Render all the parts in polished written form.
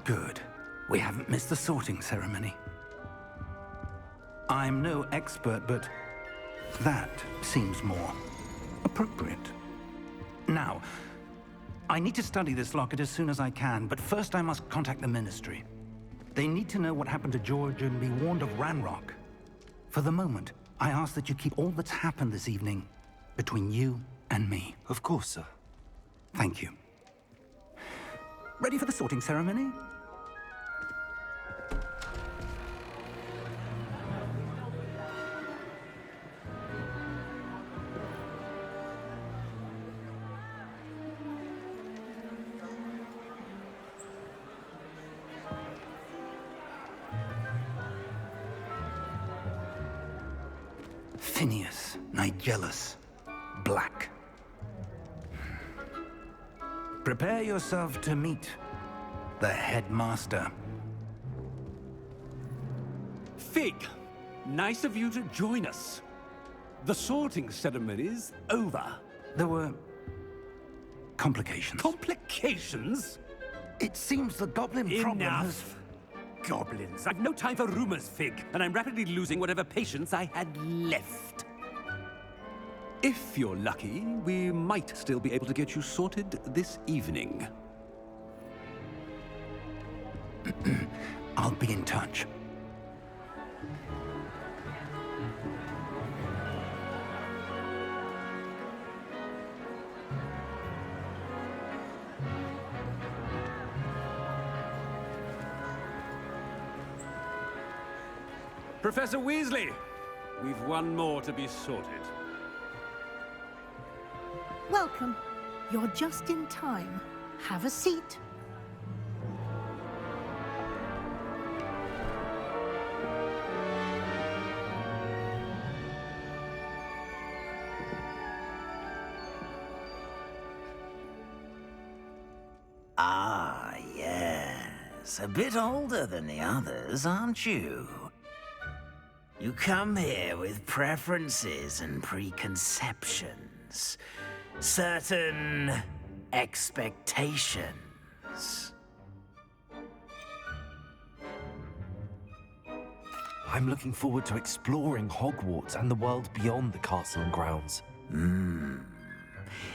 Good. We haven't missed the sorting ceremony. I'm no expert, but that seems more appropriate. Now, I need to study this locket as soon as I can, but first I must contact the Ministry. They need to know what happened to George and be warned of Ranrock. For the moment, I ask that you keep all that's happened this evening between you and me. Of course, sir. Thank you. Ready for the sorting ceremony? Phineas, Nigellus, Black. Prepare yourself to meet the headmaster. Fig, nice of you to join us. The sorting ceremony's over. There were complications. Complications? It seems the goblin problem has... Enough! Goblins. I've no time for rumors, Fig, and I'm rapidly losing whatever patience I had left. If you're lucky, we might still be able to get you sorted this evening. I'll be in touch. Professor Weasley, we've one more to be sorted. Welcome. You're just in time. Have a seat. Ah, yes. A bit older than the others, aren't you? You come here with preferences and preconceptions. Certain expectations. I'm looking forward to exploring Hogwarts and the world beyond the castle and grounds.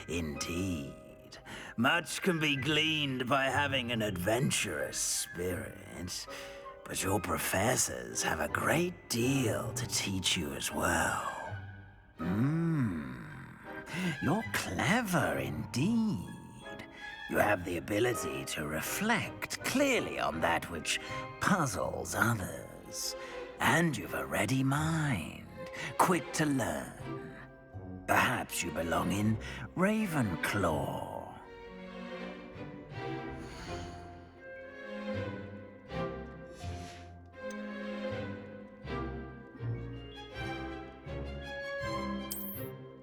Indeed. Much can be gleaned by having an adventurous spirit, but your professors have a great deal to teach you as well. You're clever indeed. You have the ability to reflect clearly on that which puzzles others. And you've a ready mind, quick to learn. Perhaps you belong in Ravenclaw.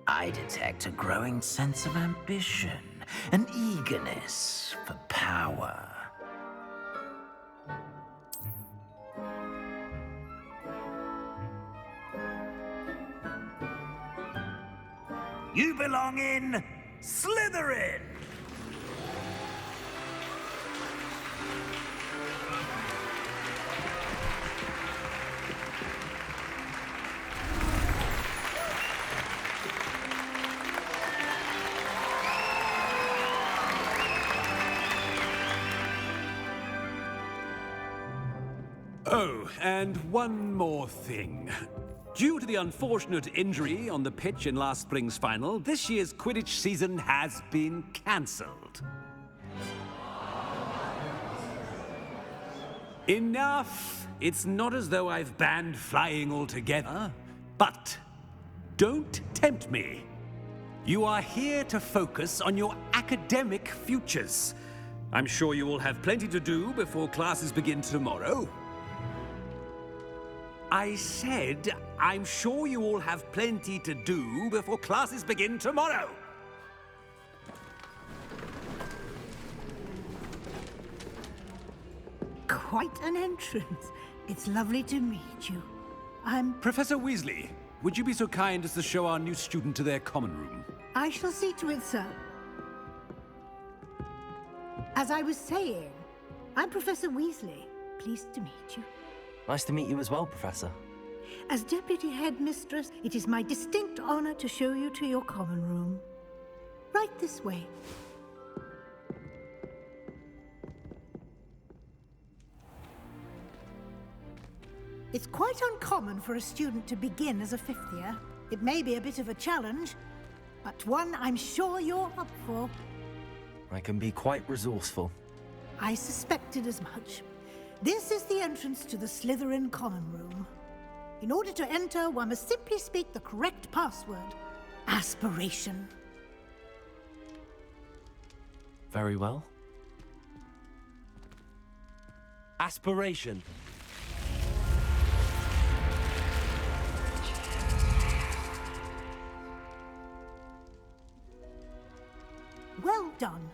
I detect a growing sense of ambition, an eagerness for power. You belong in Slytherin! Oh, and one more thing. Due to the unfortunate injury on the pitch in last spring's final, this year's Quidditch season has been cancelled. Enough! It's not as though I've banned flying altogether, but don't tempt me. You are here to focus on your academic futures. I'm sure you will have plenty to do before classes begin tomorrow. I said, I'm sure you all have plenty to do before classes begin tomorrow. Quite an entrance. It's lovely to meet you. Professor Weasley, would you be so kind as to show our new student to their common room? I shall see to it, sir. As I was saying, I'm Professor Weasley. Pleased to meet you. Nice to meet you as well, Professor. As Deputy Headmistress, it is my distinct honor to show you to your common room. Right this way. It's quite uncommon for a student to begin as a fifth year. It may be a bit of a challenge, but one I'm sure you're up for. I can be quite resourceful. I suspected as much. This is the entrance to the Slytherin common room. In order to enter, one must simply speak the correct password. Aspiration. Very well. Aspiration. Well done.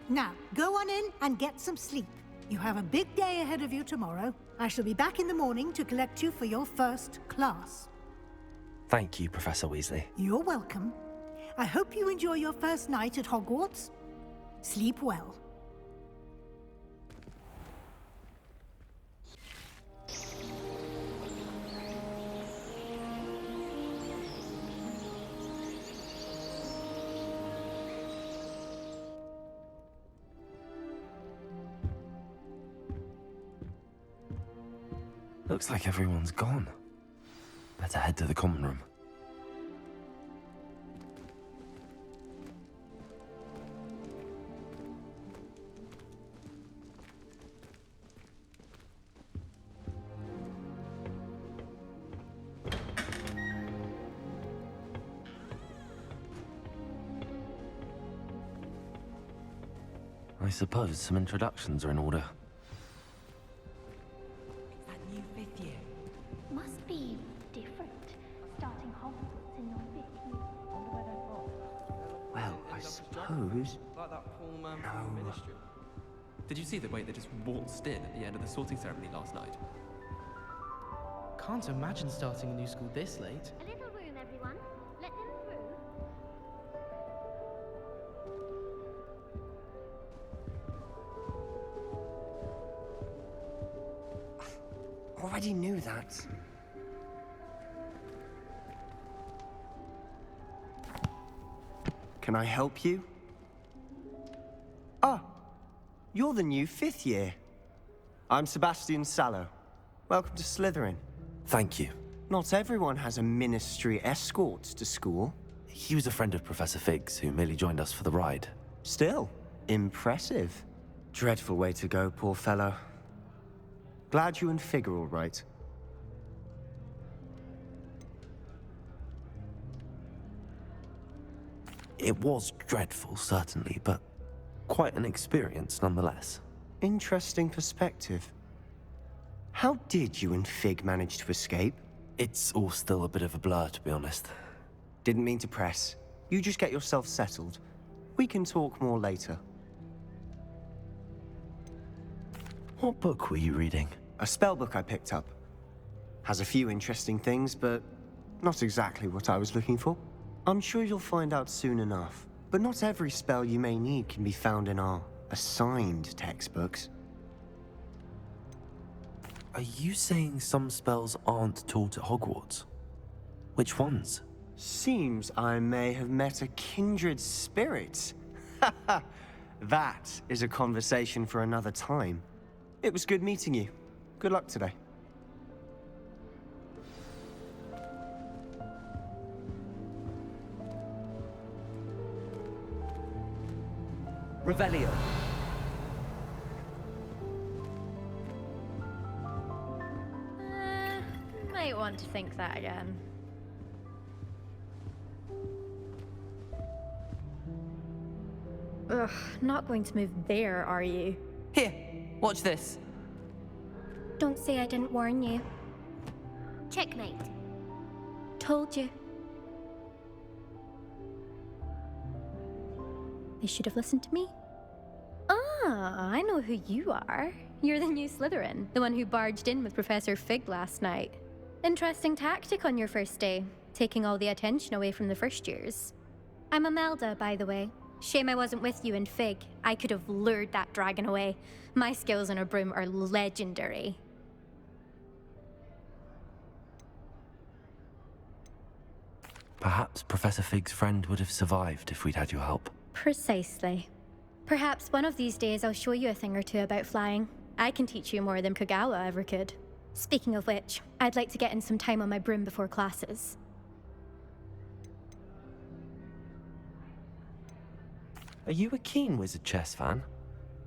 Now, go on in and get some sleep. You have a big day ahead of you tomorrow. I shall be back in the morning to collect you for your first class. Thank you, Professor Weasley. You're welcome. I hope you enjoy your first night at Hogwarts. Sleep well. Looks like everyone's gone. Better head to the common room. I suppose some introductions are in order. Must be different, starting Hogwarts in your fifth year. Well, I suppose. Like that poor man from the ministry. Did you see the way they just waltzed in at the end of the sorting ceremony last night? Can't imagine starting a new school this late. A little room, everyone. Let them through. Already knew that. Can I help you? Ah, you're the new fifth year. I'm Sebastian Sallow. Welcome to Slytherin. Thank you. Not everyone has a ministry escort to school. He was a friend of Professor Fig's who merely joined us for the ride. Still, impressive. Dreadful way to go, poor fellow. Glad you and Fig are all right. It was dreadful, certainly, but quite an experience nonetheless. Interesting perspective. How did you and Fig manage to escape? It's all still a bit of a blur, to be honest. Didn't mean to press. You just get yourself settled. We can talk more later. What book were you reading? A spell book I picked up. Has a few interesting things, but not exactly what I was looking for. I'm sure you'll find out soon enough. But not every spell you may need can be found in our assigned textbooks. Are you saying some spells aren't taught at Hogwarts? Which ones? Seems I may have met a kindred spirit. That is a conversation for another time. It was good meeting you. Good luck today. Revelio. Might want to think that again. Ugh, not going to move there, are you? Here, watch this. Don't say I didn't warn you. Checkmate. Told you. They should have listened to me. Ah, I know who you are. You're the new Slytherin, the one who barged in with Professor Fig last night. Interesting tactic on your first day, taking all the attention away from the first years. I'm Imelda, by the way. Shame I wasn't with you in Fig. I could have lured that dragon away. My skills on a broom are legendary. Perhaps Professor Fig's friend would have survived if we'd had your help. Precisely. Perhaps one of these days I'll show you a thing or two about flying. I can teach you more than Kagawa ever could. Speaking of which, I'd like to get in some time on my broom before classes. Are you a keen Wizard chess fan?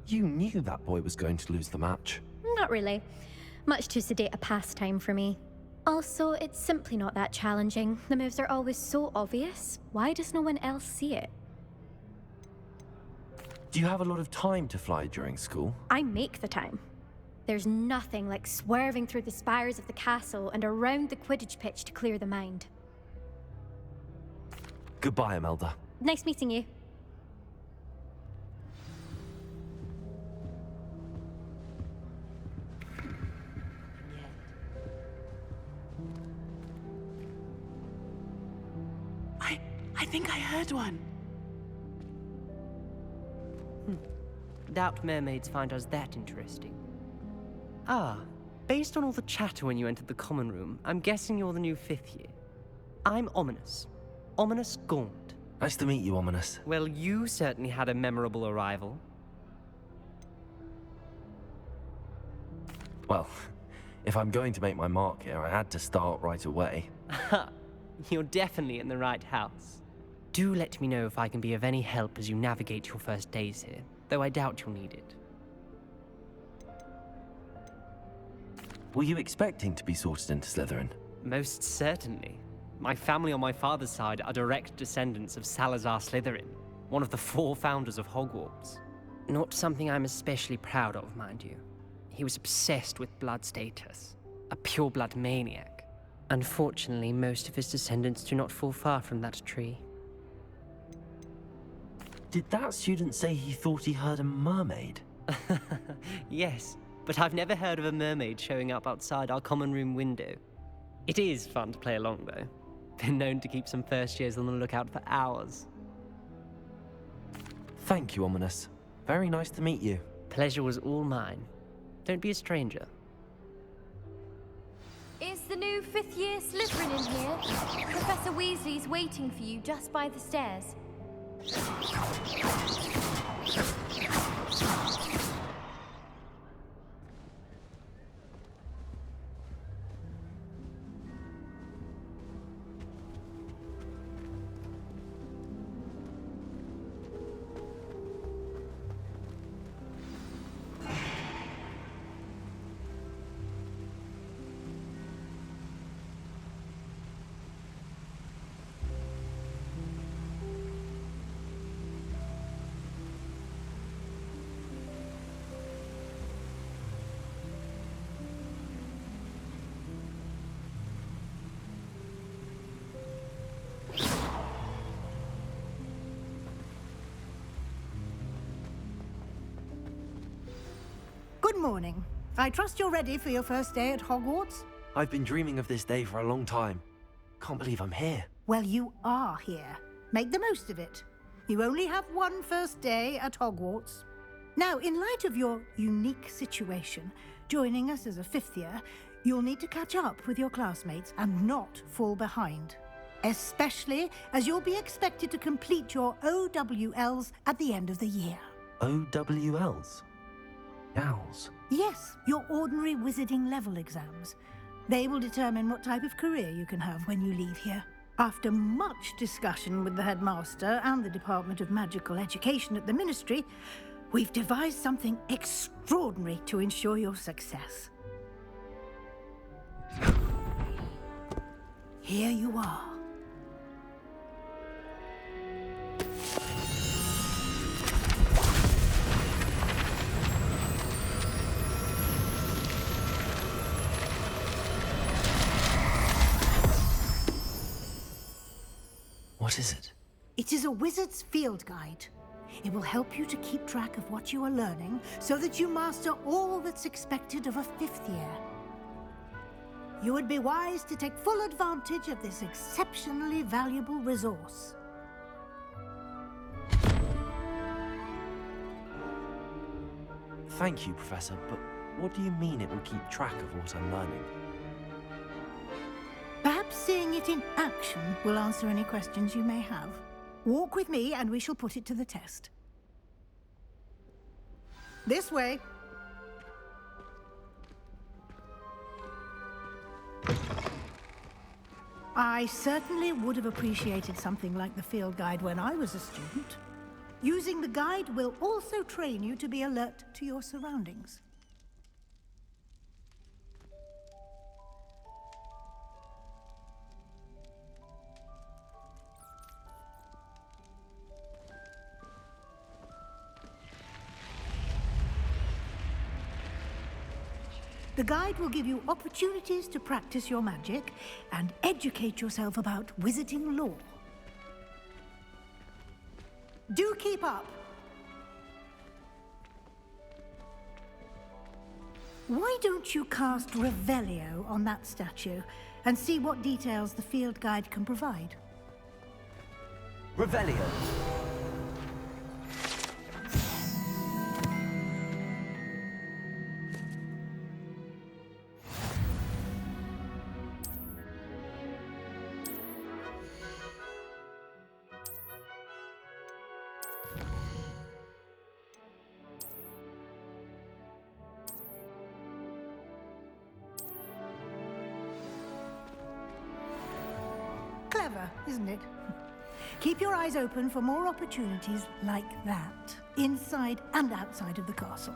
You knew that boy was going to lose the match. Not really. Much too sedate a pastime for me. Also, it's simply not that challenging. The moves are always so obvious. Why does no one else see it? Do you have a lot of time to fly during school? I make the time. There's nothing like swerving through the spires of the castle and around the Quidditch pitch to clear the mind. Goodbye, Imelda. Nice meeting you. I think I heard one. Doubt mermaids find us that interesting. Ah, based on all the chatter when you entered the common room, I'm guessing you're the new 5th year. I'm Ominous. Ominous Gaunt. Nice to meet you, Ominous. Well, you certainly had a memorable arrival. Well, if I'm going to make my mark here, I had to start right away. Ha! You're definitely in the right house. Do let me know if I can be of any help as you navigate your first days here, though I doubt you'll need it. Were you expecting to be sorted into Slytherin? Most certainly. My family on my father's side are direct descendants of Salazar Slytherin, one of the 4 founders of Hogwarts. Not something I'm especially proud of, mind you. He was obsessed with blood status, a pure-blood maniac. Unfortunately, most of his descendants do not fall far from that tree. Did that student say he thought he heard a mermaid? Yes, but I've never heard of a mermaid showing up outside our common room window. It is fun to play along, though. Been known to keep some first years on the lookout for hours. Thank you, Ominous. Very nice to meet you. Pleasure was all mine. Don't be a stranger. Is the new 5th year Slytherin in here? Professor Weasley's waiting for you just by the stairs. Good morning. I trust you're ready for your first day at Hogwarts? I've been dreaming of this day for a long time. Can't believe I'm here. Well, you are here. Make the most of it. You only have one first day at Hogwarts. Now, in light of your unique situation, joining us as a 5th year, you'll need to catch up with your classmates and not fall behind. Especially as you'll be expected to complete your OWLs at the end of the year. OWLs? Owls? Yes, your ordinary wizarding level exams. They will determine what type of career you can have when you leave here. After much discussion with the headmaster and the Department of Magical Education at the Ministry, we've devised something extraordinary to ensure your success. Here you are. What is it? It is a wizard's field guide. It will help you to keep track of what you are learning so that you master all that's expected of a 5th year. You would be wise to take full advantage of this exceptionally valuable resource. Thank you, Professor, but what do you mean it will keep track of what I'm learning? Perhaps seeing it in action will answer any questions you may have. Walk with me and we shall put it to the test. This way. I certainly would have appreciated something like the field guide when I was a student. Using the guide will also train you to be alert to your surroundings. The guide will give you opportunities to practice your magic and educate yourself about wizarding lore. Do keep up! Why don't you cast Revelio on that statue and see what details the field guide can provide? Revelio! Clever, isn't it? Keep your eyes open for more opportunities like that, inside and outside of the castle.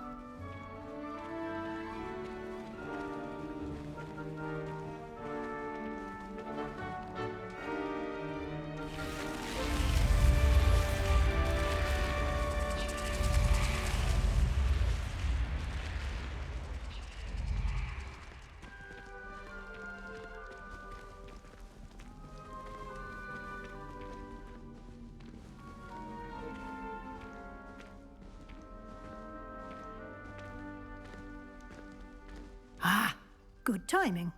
Ah, good timing.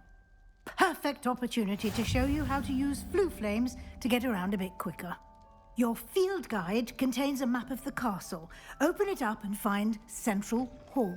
Perfect opportunity to show you how to use flue flames to get around a bit quicker. Your field guide contains a map of the castle. Open it up and find Central Hall.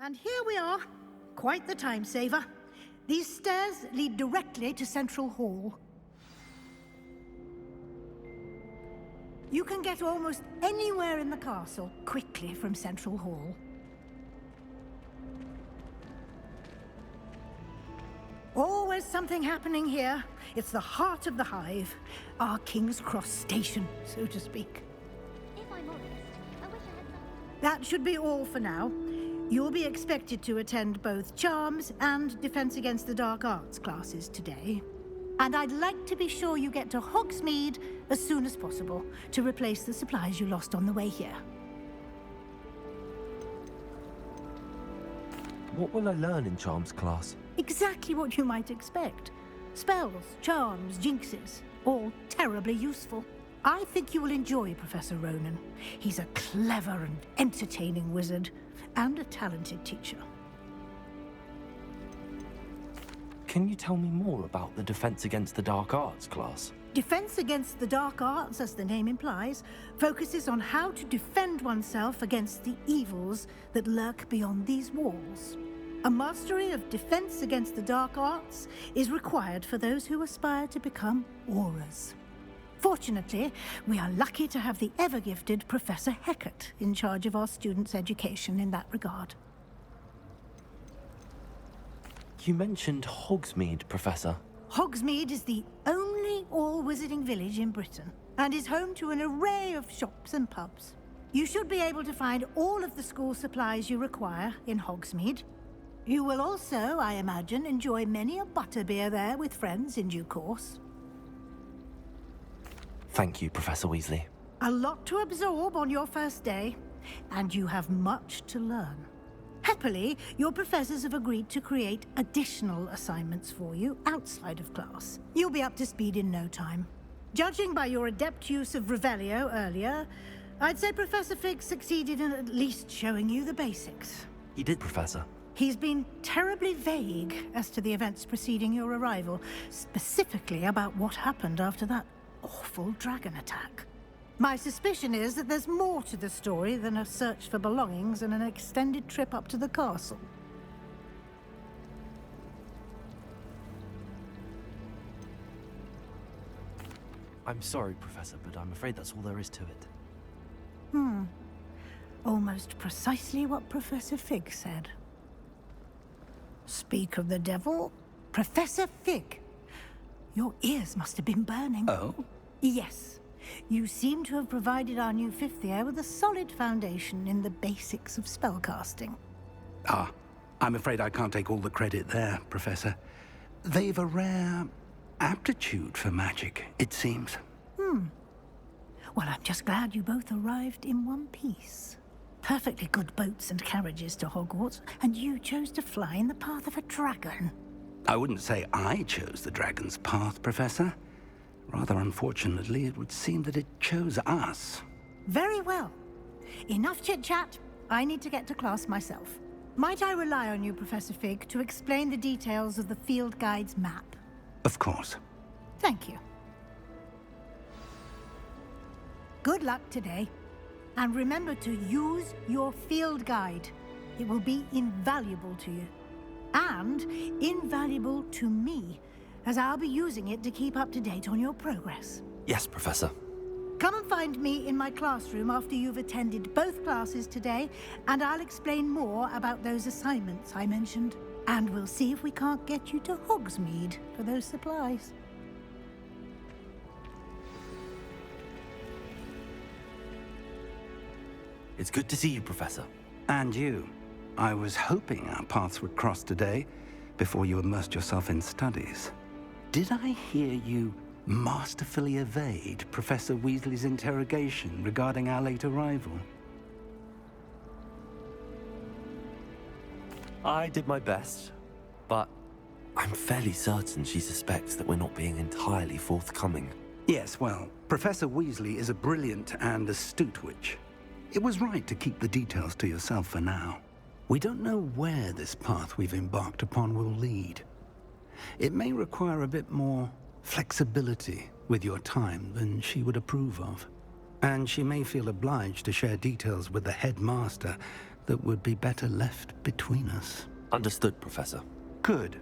And here we are. Quite the time saver. These stairs lead directly to Central Hall. You can get almost anywhere in the castle quickly from Central Hall. Always something happening here. It's the heart of the hive. Our King's Cross station, so to speak. If I'm honest, I wish I had some... That should be all for now. You'll be expected to attend both Charms and Defense Against the Dark Arts classes today. And I'd like to be sure you get to Hogsmeade as soon as possible to replace the supplies you lost on the way here. What will I learn in Charms class? Exactly what you might expect. Spells, charms, jinxes, all terribly useful. I think you will enjoy Professor Ronan. He's a clever and entertaining wizard, and a talented teacher. Can you tell me more about the Defense Against the Dark Arts class? Defense Against the Dark Arts, as the name implies, focuses on how to defend oneself against the evils that lurk beyond these walls. A mastery of Defense Against the Dark Arts is required for those who aspire to become Aurors. Fortunately, we are lucky to have the ever-gifted Professor Hecat in charge of our students' education in that regard. You mentioned Hogsmeade, Professor. Hogsmeade is the only all-wizarding village in Britain, and is home to an array of shops and pubs. You should be able to find all of the school supplies you require in Hogsmeade. You will also, I imagine, enjoy many a butterbeer there with friends in due course. Thank you, Professor Weasley. A lot to absorb on your first day, and you have much to learn. Happily, your professors have agreed to create additional assignments for you outside of class. You'll be up to speed in no time. Judging by your adept use of Revelio earlier, I'd say Professor Fig succeeded in at least showing you the basics. He did, Professor. He's been terribly vague as to the events preceding your arrival, specifically about what happened after that awful dragon attack. My suspicion is that there's more to the story than a search for belongings and an extended trip up to the castle. I'm sorry, Professor, but I'm afraid that's all there is to it. Almost precisely what Professor Fig said. Speak of the devil, Professor Fig. Your ears must have been burning. Oh? Yes. You seem to have provided our new fifth year with a solid foundation in the basics of spellcasting. Ah, I'm afraid I can't take all the credit there, Professor. They've a rare aptitude for magic, it seems. Well, I'm just glad you both arrived in one piece. Perfectly good boats and carriages to Hogwarts, and you chose to fly in the path of a dragon. I wouldn't say I chose the dragon's path, Professor. Rather unfortunately, it would seem that it chose us. Very well. Enough chit-chat. I need to get to class myself. Might I rely on you, Professor Fig, to explain the details of the field guide's map? Of course. Thank you. Good luck today. And remember to use your field guide. It will be invaluable to you. And invaluable to me, as I'll be using it to keep up to date on your progress. Yes, Professor. Come and find me in my classroom after you've attended both classes today, and I'll explain more about those assignments I mentioned. And we'll see if we can't get you to Hogsmeade for those supplies. It's good to see you, Professor. And you. I was hoping our paths would cross today, before you immersed yourself in studies. Did I hear you masterfully evade Professor Weasley's interrogation regarding our late arrival? I did my best, but I'm fairly certain she suspects that we're not being entirely forthcoming. Yes, well, Professor Weasley is a brilliant and astute witch. It was right to keep the details to yourself for now. We don't know where this path we've embarked upon will lead. It may require a bit more flexibility with your time than she would approve of. And she may feel obliged to share details with the headmaster that would be better left between us. Understood, Professor. Good.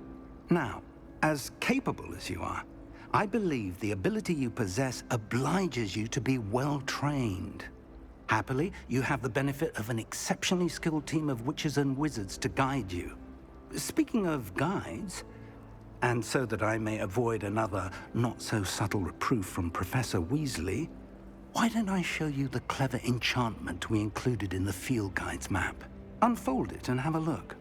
Now, as capable as you are, I believe the ability you possess obliges you to be well trained. Happily, you have the benefit of an exceptionally skilled team of witches and wizards to guide you. Speaking of guides, and so that I may avoid another not-so-subtle reproof from Professor Weasley, why don't I show you the clever enchantment we included in the field guide's map? Unfold it and have a look.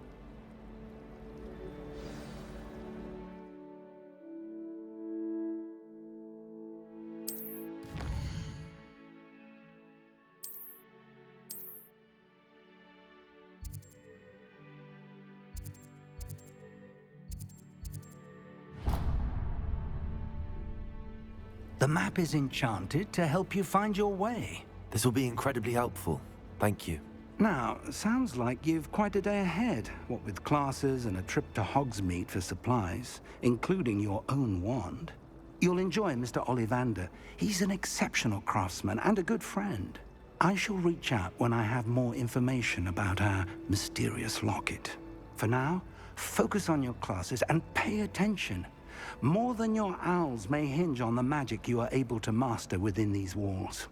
The map is enchanted to help you find your way. This will be incredibly helpful. Thank you. Now, sounds like you've quite a day ahead, what with classes and a trip to Hogsmeade for supplies, including your own wand. You'll enjoy Mr. Ollivander. He's an exceptional craftsman and a good friend. I shall reach out when I have more information about our mysterious locket. For now, focus on your classes and pay attention. More than your owls may hinge on the magic you are able to master within these walls.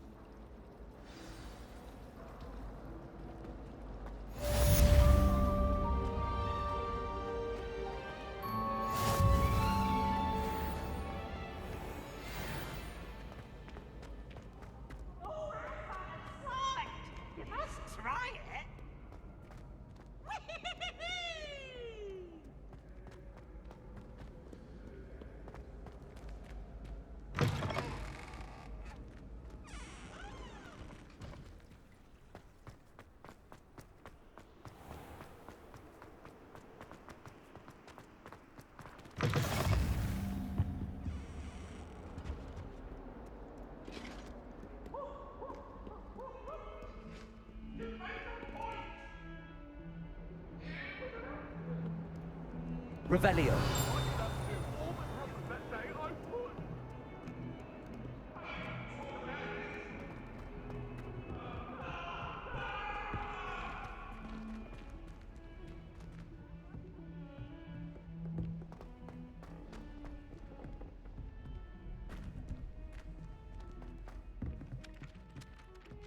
Revelio.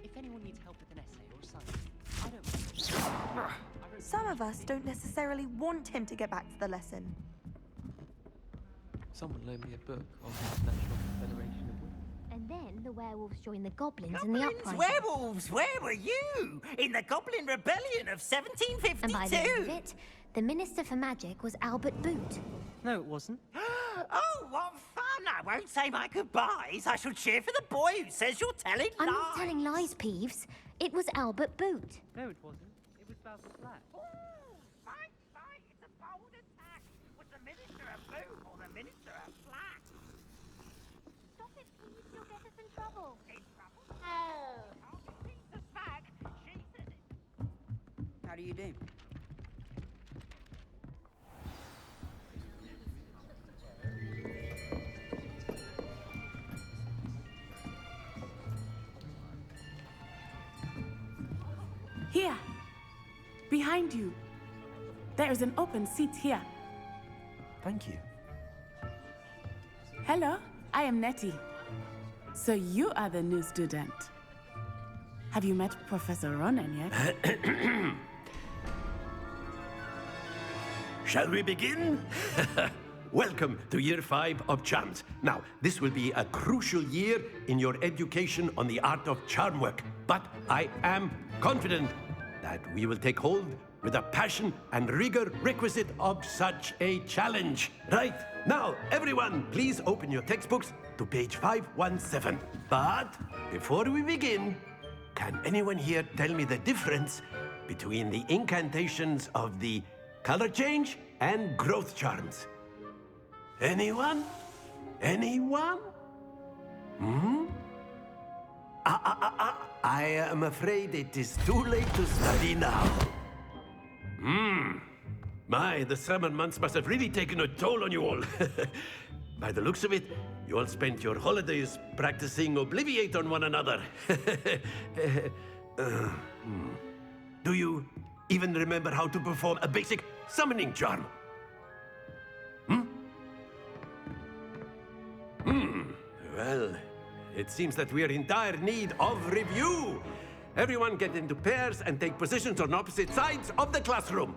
If anyone needs help with an essay or assignment, I don't. Some of us don't necessarily want him to get back to the lesson. Someone loaned me a book on the National Federation of Women. And then the werewolves joined the goblins in the Goblins, uprising. werewolves, where were you? In the Goblin Rebellion of 1752? And by the end of it, the Minister for Magic was Albert Boot. No, it wasn't. Oh, what fun! I won't say my goodbyes. I shall cheer for the boy who says you're telling I'm lies. not telling lies, Peeves. It was Albert Boot. No, it wasn't. It was Basil Black. Fight, fight! It's a bold attack. Was the Minister a boot or the Minister a flat? Stop it, Peeves. You'll get us in trouble. In trouble? Oh! She's the fag. She's in it. How do you do? Here, behind you. There is an open seat here. Thank you. Hello, I am Nettie. So you are the new student. Have you met Professor Ronan yet? Shall we begin? Welcome to Year 5 of Charms. Now, this will be a crucial year in your education on the art of charm work, but I am confident that we will take hold with the passion and rigor requisite of such a challenge. Right, now, everyone, please open your textbooks to page 517. But before we begin, can anyone here tell me the difference between the incantations of the color change and growth charms? Anyone? Anyone? I am afraid it is too late to study now. My, the summer months must have really taken a toll on you all. By the looks of it, you all spent your holidays practicing Obliviate on one another. Do you even remember how to perform a basic summoning charm? Well, it seems that we are in dire need of review. Everyone get into pairs and take positions on opposite sides of the classroom.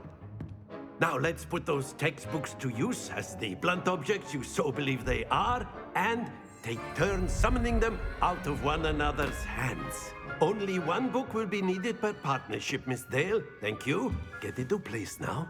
Now let's put those textbooks to use as the blunt objects you so believe they are, and take turns summoning them out of one another's hands. Only one book will be needed per partnership, Miss Dale. Thank you. Get into place now.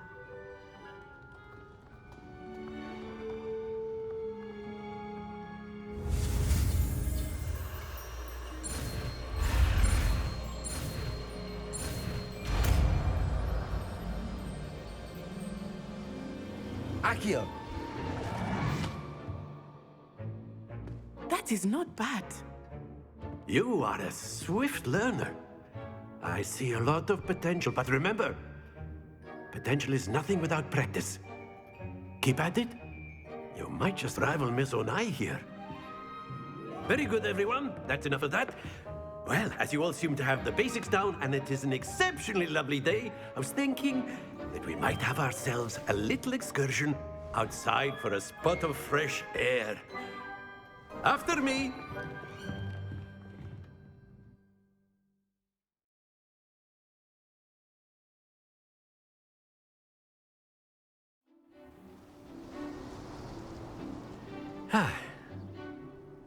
That That is not bad. You are a swift learner. I see a lot of potential, but remember, potential is nothing without practice. Keep at it. You might just rival Miss Onai here. Very good, everyone. That's enough of that. Well, as you all seem to have the basics down, and it is an exceptionally lovely day, I was thinking that we might have ourselves a little excursion outside for a spot of fresh air. After me.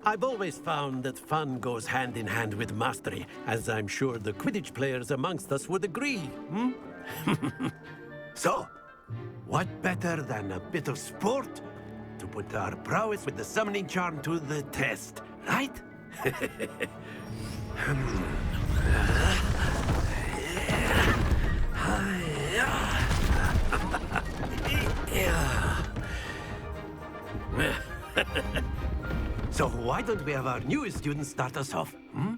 I've always found that fun goes hand in hand with mastery, as I'm sure the Quidditch players amongst us would agree, hmm? So, what better than a bit of sport to put our prowess with the summoning charm to the test, right? So why don't we have our newest student start us off? Hmm?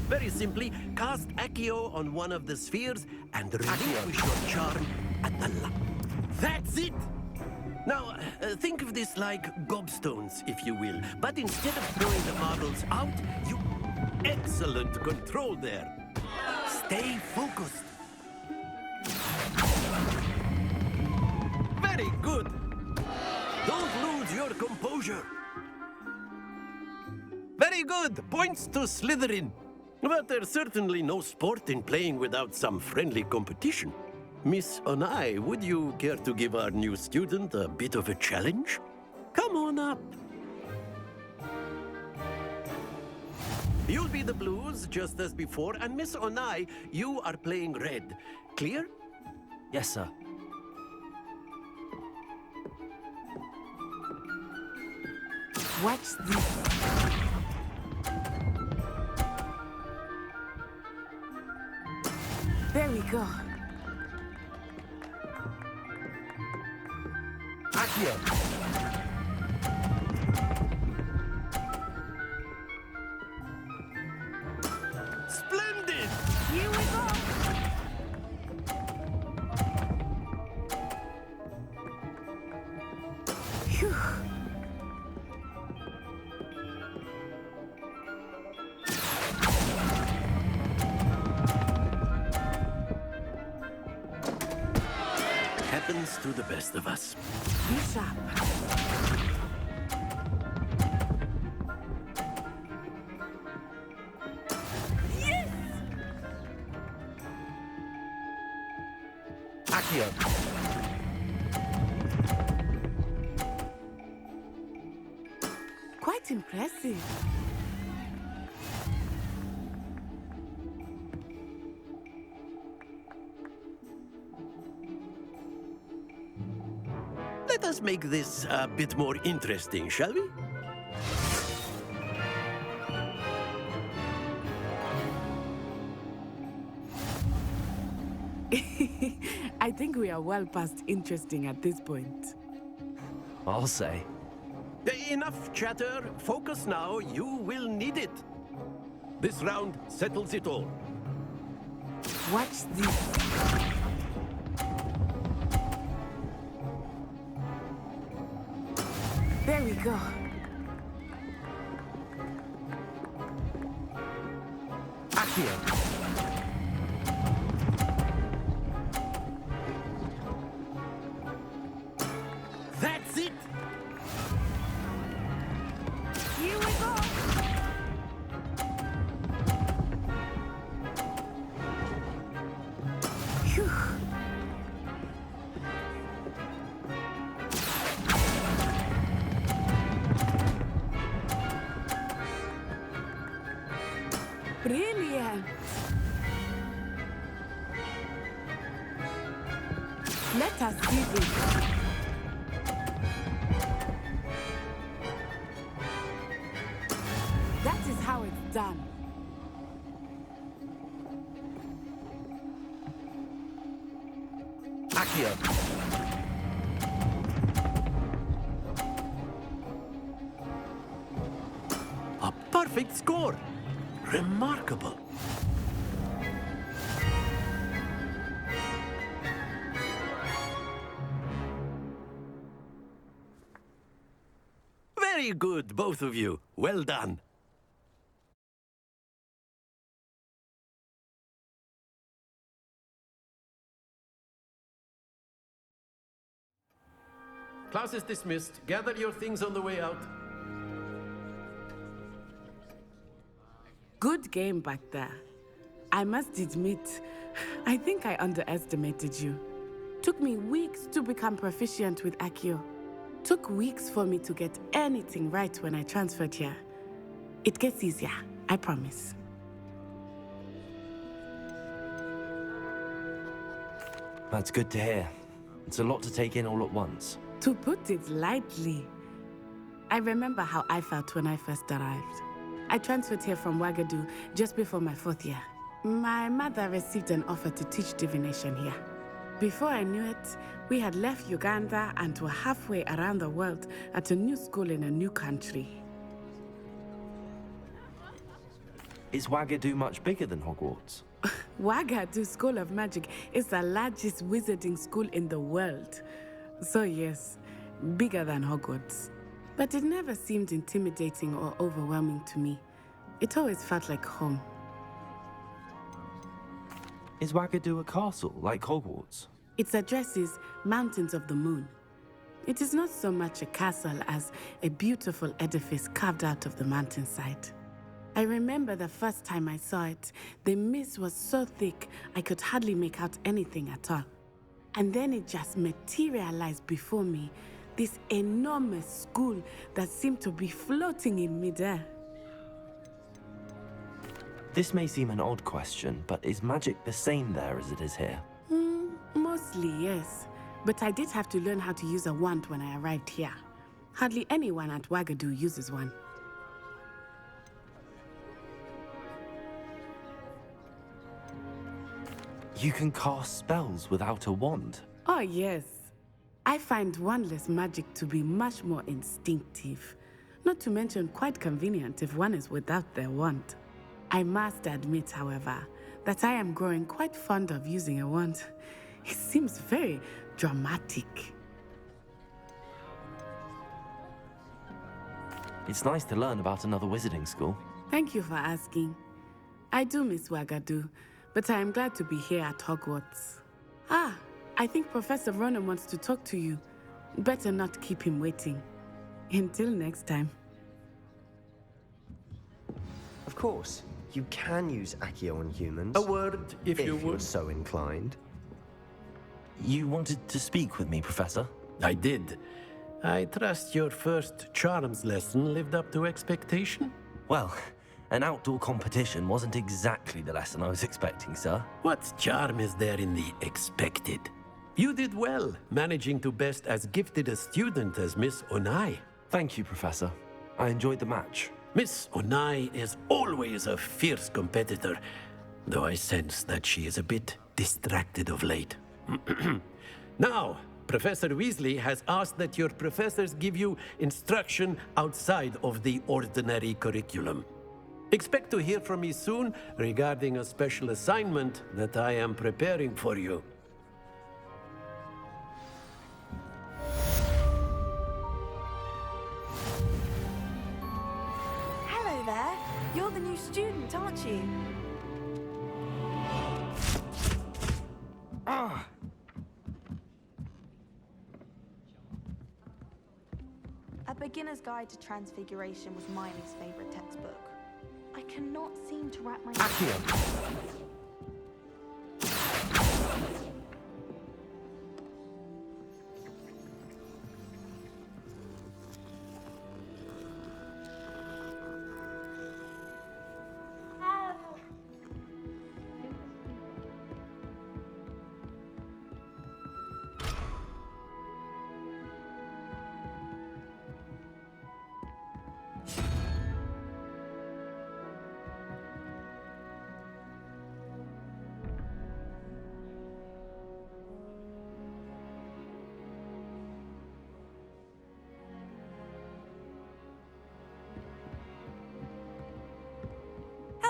Very simply, cast Accio on one of the spheres and relinquish your charm at the That's it! Now, think of this like gobstones, if you will. But instead of throwing the marbles out, you... Excellent control there. Stay focused. Very good. Don't lose your composure. Very good. Points to Slytherin. But there's certainly no sport in playing without some friendly competition. Miss Onai, would you care to give our new student a bit of a challenge? Come on up. You'll be the blues, just as before, and Miss Onai, you are playing red. Clear? Yes, sir. Watch this. There we go. Accio. Splendid! Here we go. Phew. Happens to the best of us. Be sharp. Yes! Accio. Quite impressive. Let us make this a bit more interesting, shall we? I think we are well past interesting at this point. I'll say. Enough chatter. Focus now. You will need it. This round settles it all. Watch this. There we go. Accio. That's it! Here we go. Phew. Brilliant. Let us see this. That is how it's done. Accio. A perfect score! Remarkable. Very good, both of you. Well done. Class is dismissed. Gather your things on the way out. Good game back there. I must admit, I think I underestimated you. Took me weeks to become proficient with Accio. Took weeks for me to get anything right when I transferred here. It gets easier, I promise. That's good to hear. It's a lot to take in all at once. To put it lightly, I remember how I felt when I first arrived. I transferred here from Wagadu just before my 4th year. My mother received an offer to teach divination here. Before I knew it, we had left Uganda and were halfway around the world at a new school in a new country. Is Wagadu much bigger than Hogwarts? Wagadu School of Magic is the largest wizarding school in the world. So yes, bigger than Hogwarts. But it never seemed intimidating or overwhelming to me. It always felt like home. Is Wagadu a castle, like Hogwarts? Its address is Mountains of the Moon. It is not so much a castle as a beautiful edifice carved out of the mountainside. I remember the first time I saw it, the mist was so thick I could hardly make out anything at all. And then it just materialized before me, this enormous school that seemed to be floating in midair. This may seem an odd question, but is magic the same there as it is here? Mostly, yes. But I did have to learn how to use a wand when I arrived here. Hardly anyone at Wagadu uses one. You can cast spells without a wand? Oh, yes. I find wandless magic to be much more instinctive. Not to mention quite convenient if one is without their wand. I must admit, however, that I am growing quite fond of using a wand. It seems very dramatic. It's nice to learn about another wizarding school. Thank you for asking. I do miss Wagadu, but I am glad to be here at Hogwarts. Ah, I think Professor Ronan wants to talk to you. Better not keep him waiting. Until next time. Of course, you can use Accio on humans. A word, if you would. You're so inclined. You wanted to speak with me, Professor? I did. I trust your first charms lesson lived up to expectation? Well, an outdoor competition wasn't exactly the lesson I was expecting, sir. What charm is there in the expected? You did well, managing to best as gifted a student as Miss Onai. Thank you, Professor. I enjoyed the match. Miss Onai is always a fierce competitor, though I sense that she is a bit distracted of late. Now, Professor Weasley has asked that your professors give you instruction outside of the ordinary curriculum. Expect to hear from me soon regarding a special assignment that I am preparing for you. Hello there. You're the new student, aren't you? Ah! A Beginner's Guide to Transfiguration was Miley's favorite textbook. I cannot seem to wrap my... Accio!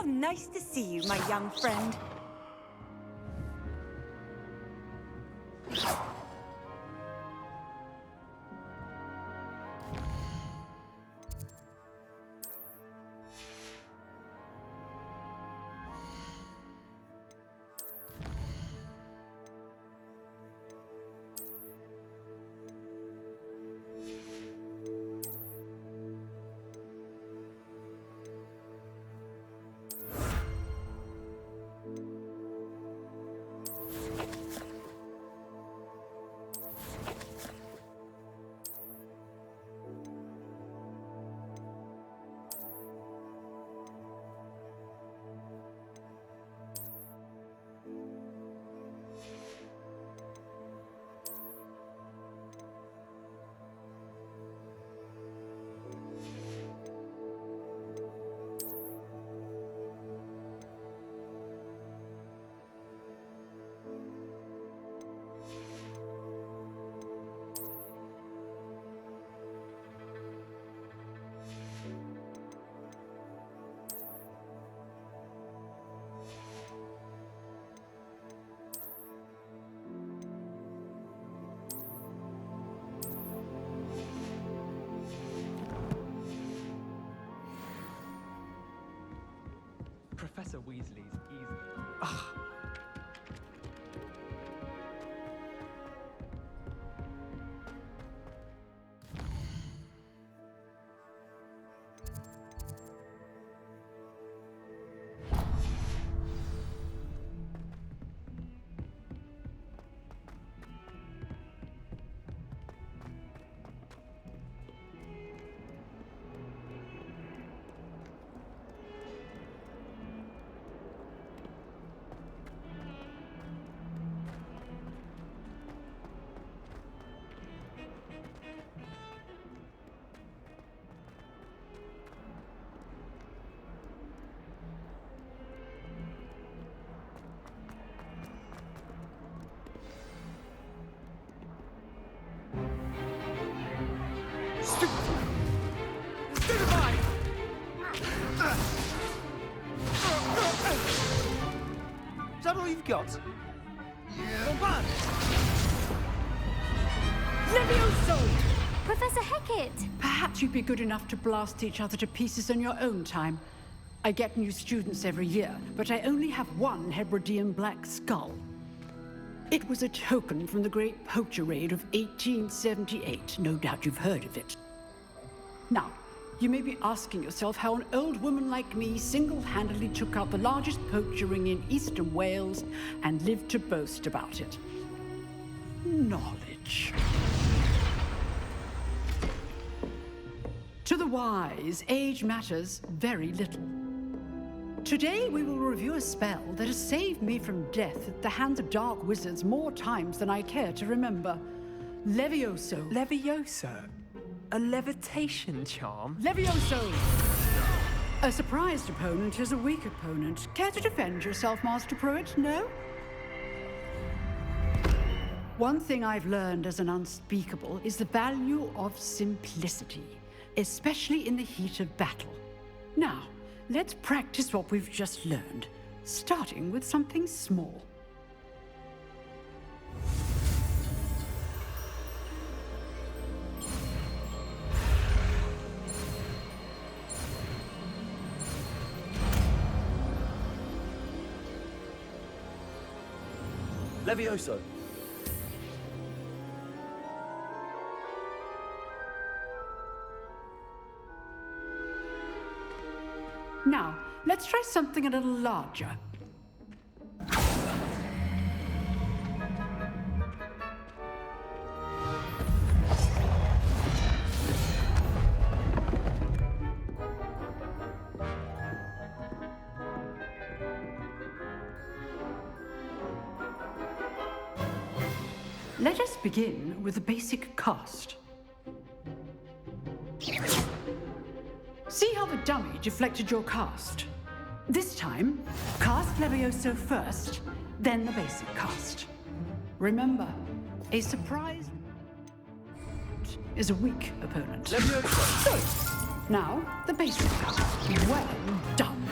nice to see you, my young friend. Professor Weasley's easy. Is that all you've got? Levioso! Professor Hecat! Perhaps you'd be good enough to blast each other to pieces in your own time. I get new students every year, but I only have one Hebridean black skull. It was a token from the Great Poacher Raid of 1878. No doubt you've heard of it. Now, you may be asking yourself how an old woman like me single-handedly took out the largest poacher ring in eastern Wales and lived to boast about it. Knowledge. To the wise, age matters very little. Today we will review a spell that has saved me from death at the hands of dark wizards more times than I care to remember. Levioso. Levioso? A levitation charm? Levioso! A surprised opponent is a weak opponent. Care to defend yourself, Master Pruitt? No? One thing I've learned as an unspeakable is the value of simplicity, especially in the heat of battle. Now, let's practice what we've just learned, starting with something small. Levioso. Now, let's try something a little larger. Let us begin with the basic cast. See how the dummy deflected your cast? This time, cast Levioso first, then the basic cast. Remember, a surprise is a weak opponent. Levioso! So, now, the basic cast. Well done.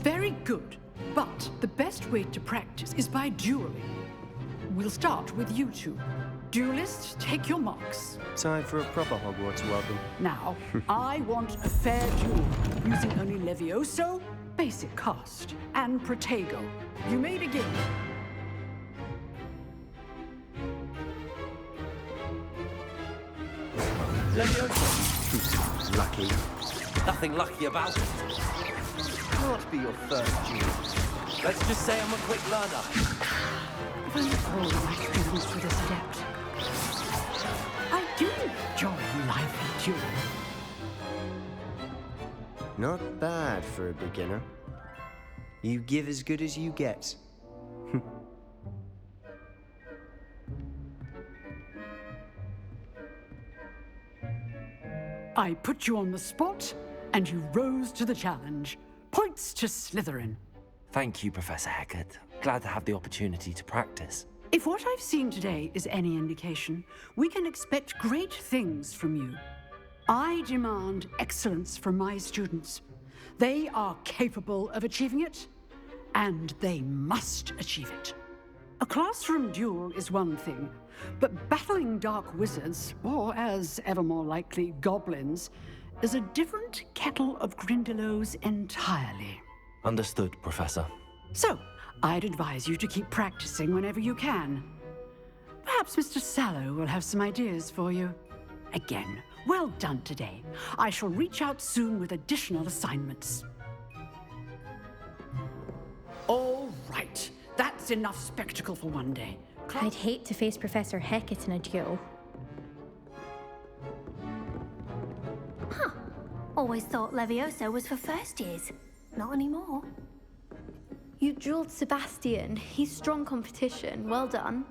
Very good. But the best way to practice is by dueling. We'll start with you two. Duelists, take your marks. Time for a proper Hogwarts welcome. Now, I want a fair duel, using only Levioso, basic cast, and Protego. You may begin. Levioso. Lucky. Nothing lucky about it. Can't be your first duel. Let's just say I'm a quick learner. If I look all my students for this adept. I do enjoy lively duel. Not bad for a beginner. You give as good as you get. I put you on the spot, and you rose to the challenge. Points to Slytherin. Thank you, Professor Hecat. Glad to have the opportunity to practice. If what I've seen today is any indication, we can expect great things from you. I demand excellence from my students. They are capable of achieving it, and they must achieve it. A classroom duel is one thing, but battling dark wizards, or as ever more likely, goblins, is a different kettle of Grindylows entirely. Understood, Professor. So, I'd advise you to keep practicing whenever you can. Perhaps Mr. Sallow will have some ideas for you. Again, well done today. I shall reach out soon with additional assignments. All right. That's enough spectacle for one day. I'd hate to face Professor Hecat in a duel. Huh. Always thought Levioso was for first years. Not anymore. You dueled Sebastian. He's strong competition. Well done.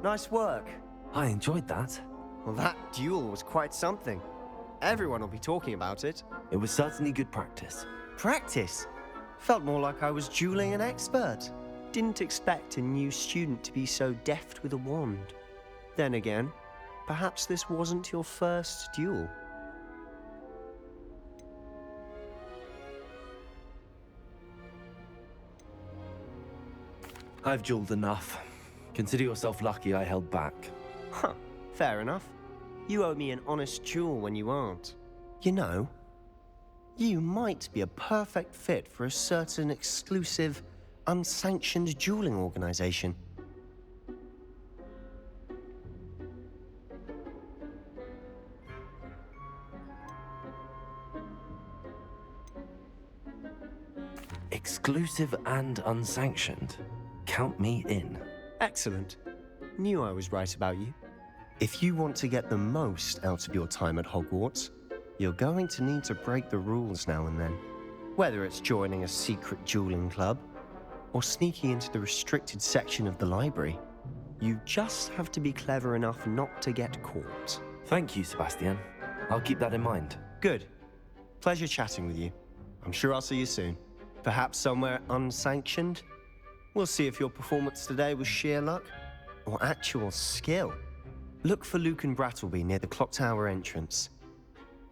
Nice work. I enjoyed that. Well, that duel was quite something. Everyone will be talking about it. It was certainly good practice. Practice? Felt more like I was dueling an expert. Didn't expect a new student to be so deft with a wand. Then again, perhaps this wasn't your first duel. I've dueled enough. Consider yourself lucky I held back. Huh, fair enough. You owe me an honest duel when you aren't. You know, you might be a perfect fit for a certain exclusive, unsanctioned dueling organization. Exclusive and unsanctioned. Count me in. Excellent. Knew I was right about you. If you want to get the most out of your time at Hogwarts, you're going to need to break the rules now and then. Whether it's joining a secret dueling club, or sneaking into the restricted section of the library, you just have to be clever enough not to get caught. Thank you, Sebastian. I'll keep that in mind. Good. Pleasure chatting with you. I'm sure I'll see you soon. Perhaps somewhere unsanctioned? We'll see if your performance today was sheer luck or actual skill. Look for Luke and Brattleby near the clock tower entrance,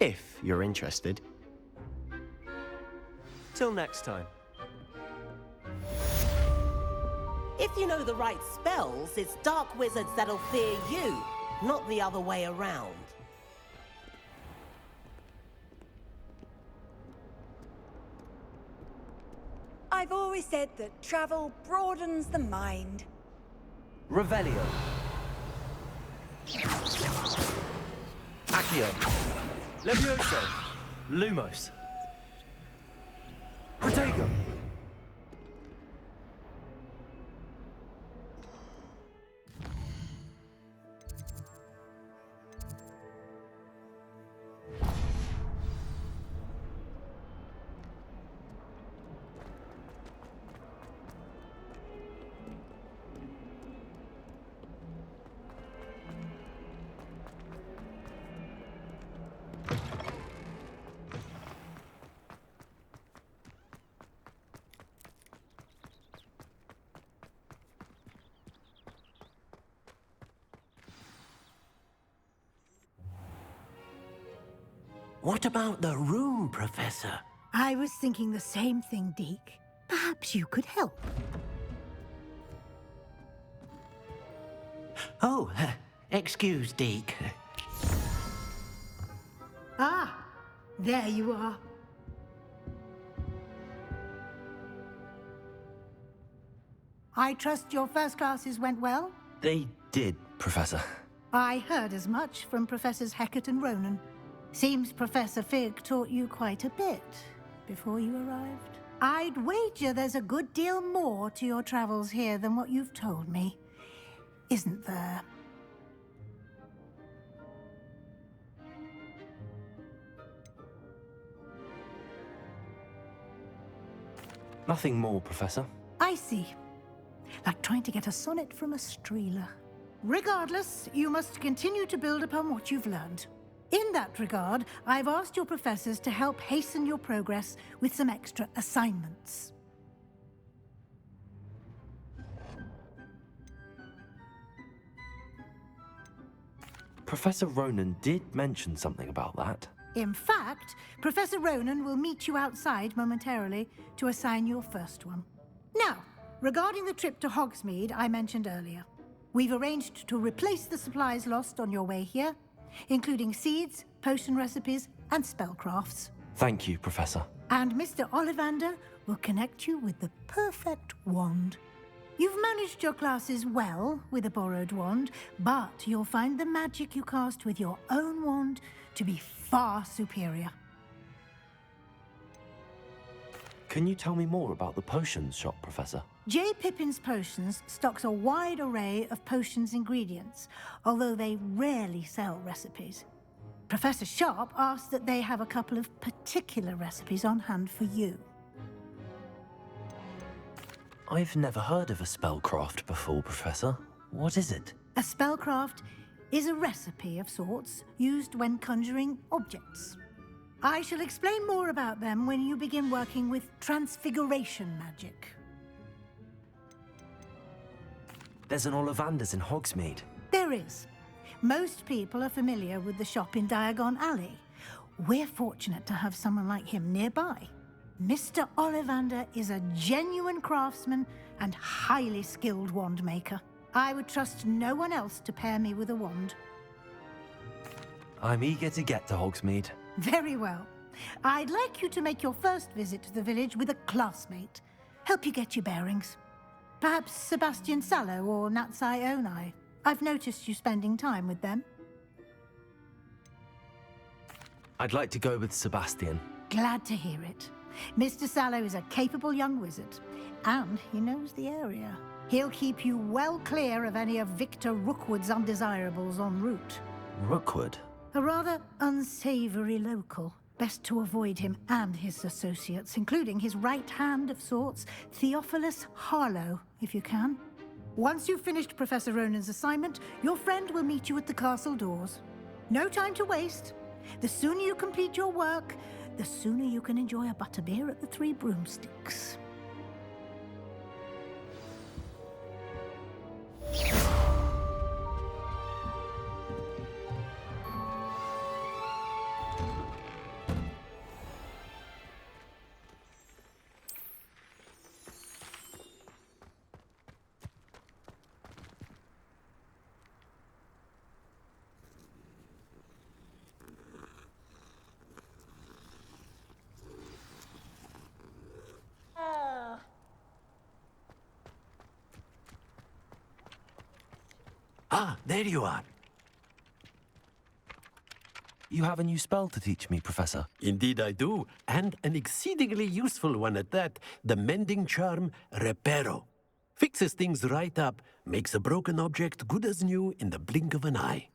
if you're interested. Till next time. If you know the right spells, it's dark wizards that'll fear you, not the other way around. I've always said that travel broadens the mind. Revelio. Accio. Levioso. Lumos. Protego. What about the room, Professor? I was thinking the same thing, Deke. Perhaps you could help. Oh, excuse, Deke. Ah, there you are. I trust your first classes went well? They did, Professor. I heard as much from Professors Hecat and Ronan. Seems Professor Fig taught you quite a bit before you arrived. I'd wager there's a good deal more to your travels here than what you've told me. Isn't there? Nothing more, Professor. I see. Like trying to get a sonnet from a streeler. Regardless, you must continue to build upon what you've learned. In that regard, I've asked your professors to help hasten your progress with some extra assignments. Professor Ronan did mention something about that. In fact, Professor Ronan will meet you outside momentarily to assign your first one. Now, regarding the trip to Hogsmeade I mentioned earlier, we've arranged to replace the supplies lost on your way here, including seeds, potion recipes, and spellcrafts. Thank you, Professor. And Mr. Ollivander will connect you with the perfect wand. You've managed your classes well with a borrowed wand, but you'll find the magic you cast with your own wand to be far superior. Can you tell me more about the potions shop, Professor? J. Pippin's Potions stocks a wide array of potions ingredients, although they rarely sell recipes. Professor Sharp asked that they have a couple of particular recipes on hand for you. I've never heard of a spellcraft before, Professor. What is it? A spellcraft is a recipe of sorts used when conjuring objects. I shall explain more about them when you begin working with transfiguration magic. There's an Ollivander's in Hogsmeade. There is. Most people are familiar with the shop in Diagon Alley. We're fortunate to have someone like him nearby. Mr. Ollivander is a genuine craftsman and highly skilled wand maker. I would trust no one else to pair me with a wand. I'm eager to get to Hogsmeade. Very well. I'd like you to make your first visit to the village with a classmate. Help you get your bearings. Perhaps Sebastian Sallow or Natsai Onai. I've noticed you spending time with them. I'd like to go with Sebastian. Glad to hear it. Mr. Sallow is a capable young wizard, and he knows the area. He'll keep you well clear of any of Victor Rookwood's undesirables en route. Rookwood? A rather unsavory local. Best to avoid him and his associates, including his right hand of sorts, Theophilus Harlow, if you can. Once you've finished Professor Ronan's assignment, your friend will meet you at the castle doors. No time to waste. The sooner you complete your work, the sooner you can enjoy a butterbeer at the Three Broomsticks. Ah, there you are. You have a new spell to teach me, Professor. Indeed I do, and an exceedingly useful one at that. The mending charm, Reparo. Fixes things right up, makes a broken object good as new in the blink of an eye.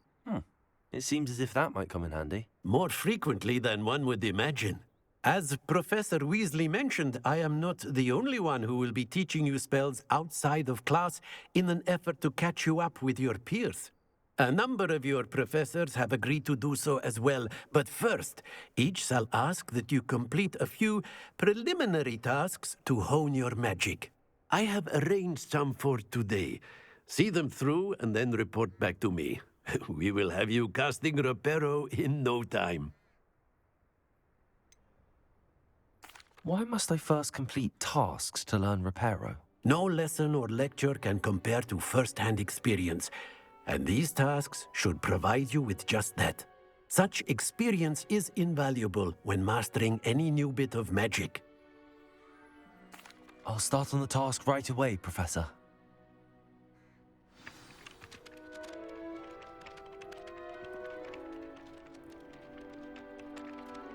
It seems as if that might come in handy. More frequently than one would imagine. As Professor Weasley mentioned, I am not the only one who will be teaching you spells outside of class in an effort to catch you up with your peers. A number of your professors have agreed to do so as well, but first, each shall ask that you complete a few preliminary tasks to hone your magic. I have arranged some for today. See them through and then report back to me. We will have you casting Reparo in no time. Why must I first complete tasks to learn Reparo? No lesson or lecture can compare to first-hand experience, and these tasks should provide you with just that. Such experience is invaluable when mastering any new bit of magic. I'll start on the task right away, Professor.